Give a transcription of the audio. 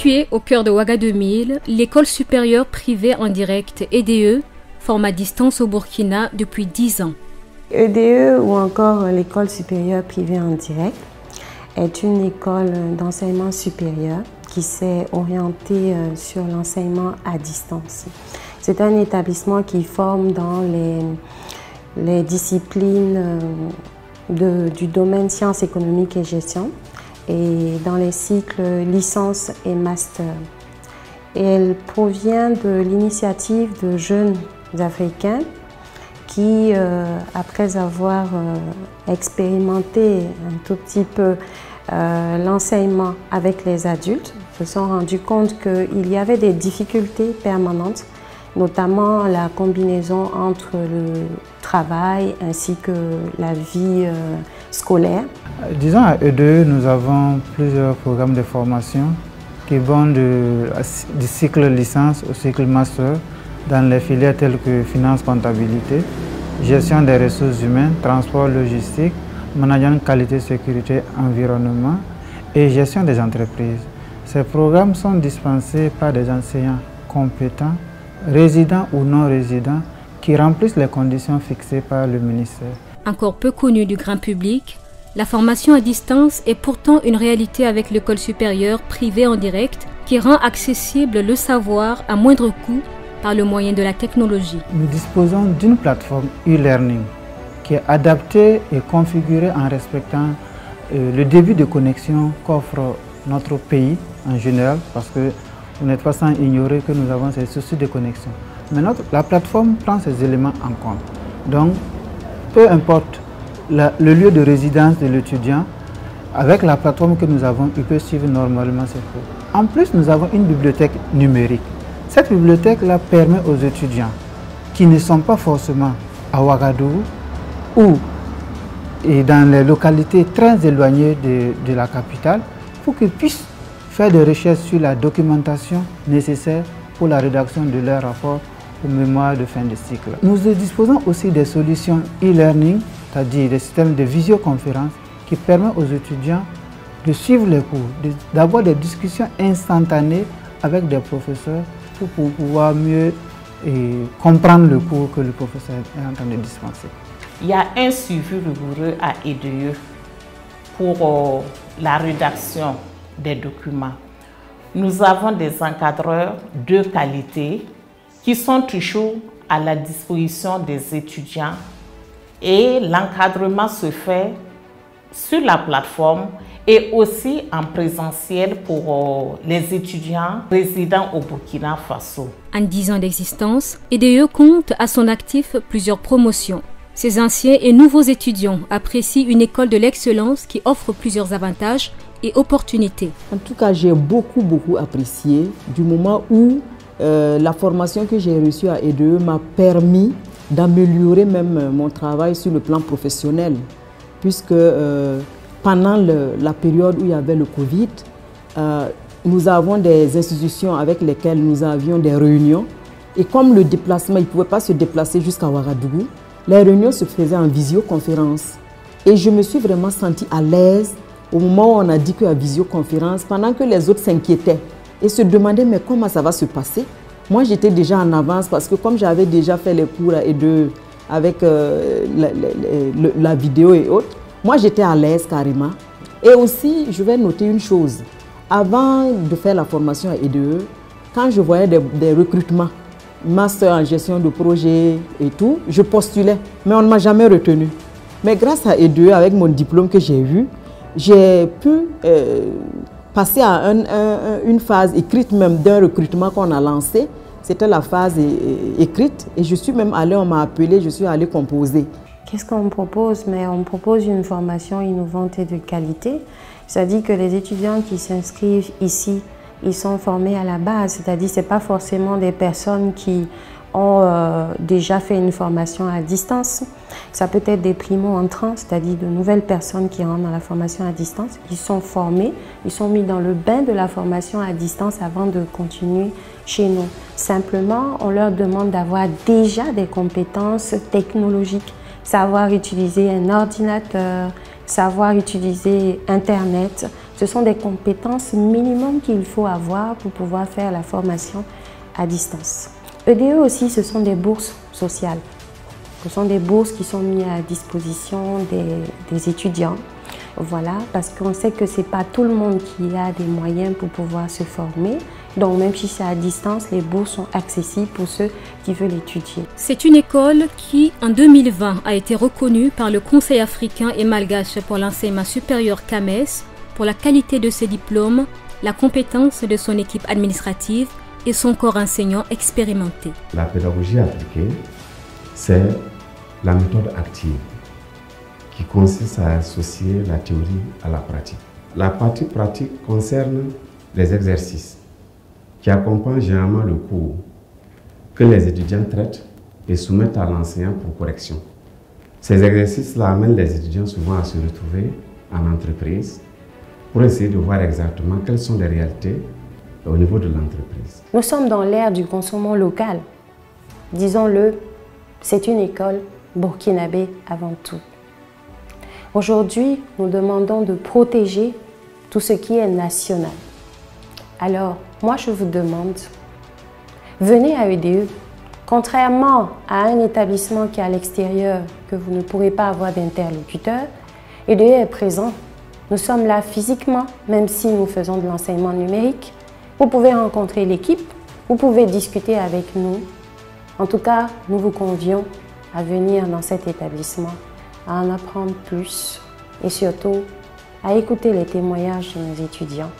Située au cœur de Ouagadougou, l'école supérieure privée en direct EDE forme à distance au Burkina depuis 10 ans. EDE ou encore l'école supérieure privée en direct est une école d'enseignement supérieur qui s'est orientée sur l'enseignement à distance. C'est un établissement qui forme dans les disciplines du domaine sciences économiques et gestion et dans les cycles licence et master. Et elle provient de l'initiative de jeunes Africains qui, après avoir expérimenté un tout petit peu l'enseignement avec les adultes, se sont rendus compte qu'il y avait des difficultés permanentes, notamment la combinaison entre le travail ainsi que la vie scolaire. Disons à EDE, nous avons plusieurs programmes de formation qui vont du cycle licence au cycle master dans les filières telles que finance, comptabilité, gestion des ressources humaines, transport, logistique, management, qualité, sécurité, environnement et gestion des entreprises. Ces programmes sont dispensés par des enseignants compétents, résidents ou non résidents, qui remplissent les conditions fixées par le ministère. Encore peu connue du grand public, la formation à distance est pourtant une réalité avec l'école supérieure privée en direct qui rend accessible le savoir à moindre coût par le moyen de la technologie. Nous disposons d'une plateforme e-learning qui est adaptée et configurée en respectant le débit de connexion qu'offre notre pays en général, parce que vous n'êtes pas sans ignorer que nous avons ces soucis de connexion. Mais la plateforme prend ces éléments en compte. Donc, peu importe le lieu de résidence de l'étudiant, avec la plateforme que nous avons, il peut suivre normalement ses cours. En plus, nous avons une bibliothèque numérique. Cette bibliothèque-là permet aux étudiants qui ne sont pas forcément à Ouagadougou ou dans les localités très éloignées de la capitale pour qu'ils puissent faire des recherches sur la documentation nécessaire pour la rédaction de leur rapport au mémoire de fin de cycle. Nous disposons aussi des solutions e-learning, c'est-à-dire des systèmes de visioconférence qui permettent aux étudiants de suivre les cours, d'avoir des discussions instantanées avec des professeurs pour pouvoir mieux comprendre le cours que le professeur est en train de dispenser. Il y a un suivi rigoureux à EDE pour la rédaction des documents. Nous avons des encadreurs de qualité qui sont toujours à la disposition des étudiants et l'encadrement se fait sur la plateforme et aussi en présentiel pour les étudiants résidant au Burkina Faso. En 10 ans d'existence, EDE compte à son actif plusieurs promotions. Ses anciens et nouveaux étudiants apprécient une école de l'excellence qui offre plusieurs avantages et opportunités. En tout cas, j'ai beaucoup apprécié du moment où la formation que j'ai reçue à EDE m'a permis d'améliorer même mon travail sur le plan professionnel, puisque pendant la période où il y avait le Covid, nous avons des institutions avec lesquelles nous avions des réunions. Et comme le déplacement, ils ne pouvaient pas se déplacer jusqu'à Ouagadougou, les réunions se faisaient en visioconférence. Et je me suis vraiment sentie à l'aise au moment où on a dit qu'il y a visioconférence, pendant que les autres s'inquiétaient et se demandaient mais comment ça va se passer. Moi, j'étais déjà en avance parce que comme j'avais déjà fait les cours à EDE avec la vidéo et autres, moi, j'étais à l'aise carrément. Et aussi, je vais noter une chose. Avant de faire la formation à EDE, quand je voyais des recrutements, master en gestion de projet et tout, je postulais, mais on ne m'a jamais retenu. Mais grâce à EDE, avec mon diplôme que j'ai eu, j'ai pu passer à une phase écrite même d'un recrutement qu'on a lancé. C'était la phase écrite et je suis même allée, on m'a appelé, je suis allée composer. Qu'est-ce qu'on propose? Mais on propose une formation innovante et de qualité. C'est-à-dire que les étudiants qui s'inscrivent ici, ils sont formés à la base. C'est-à-dire que ce n'est pas forcément des personnes qui ont déjà fait une formation à distance. Ça peut être des primo-entrants, c'est-à-dire de nouvelles personnes qui rentrent dans la formation à distance. Ils sont formés, ils sont mis dans le bain de la formation à distance avant de continuer chez nous. Simplement, on leur demande d'avoir déjà des compétences technologiques, savoir utiliser un ordinateur, savoir utiliser Internet. Ce Ce sont des compétences minimum qu'il faut avoir pour pouvoir faire la formation à distance. EDE aussi, ce sont des bourses sociales. Ce sont des bourses qui sont mises à disposition des étudiants. Voilà, parce qu'on sait que ce n'est pas tout le monde qui a des moyens pour pouvoir se former. Donc même si c'est à distance, les bourses sont accessibles pour ceux qui veulent étudier. C'est une école qui, en 2020, a été reconnue par le Conseil africain et malgache pour l'enseignement supérieur CAMES pour la qualité de ses diplômes, la compétence de son équipe administrative et son corps enseignant expérimenté. La pédagogie appliquée, c'est la méthode active qui consiste à associer la théorie à la pratique. La partie pratique concerne les exercices qui accompagnent généralement le cours que les étudiants traitent et soumettent à l'enseignant pour correction. Ces exercices-là amènent les étudiants souvent à se retrouver en entreprise pour essayer de voir exactement quelles sont les réalités au niveau de l'entreprise. Nous sommes dans l'ère du consommant local. Disons-le, c'est une école burkinabé avant tout. Aujourd'hui, nous demandons de protéger tout ce qui est national. Alors, moi je vous demande, venez à EDE. Contrairement à un établissement qui est à l'extérieur, que vous ne pourrez pas avoir d'interlocuteur, EDE est présent. Nous sommes là physiquement, même si nous faisons de l'enseignement numérique. Vous pouvez rencontrer l'équipe, vous pouvez discuter avec nous. En tout cas, nous vous convions à venir dans cet établissement, à en apprendre plus et surtout à écouter les témoignages de nos étudiants.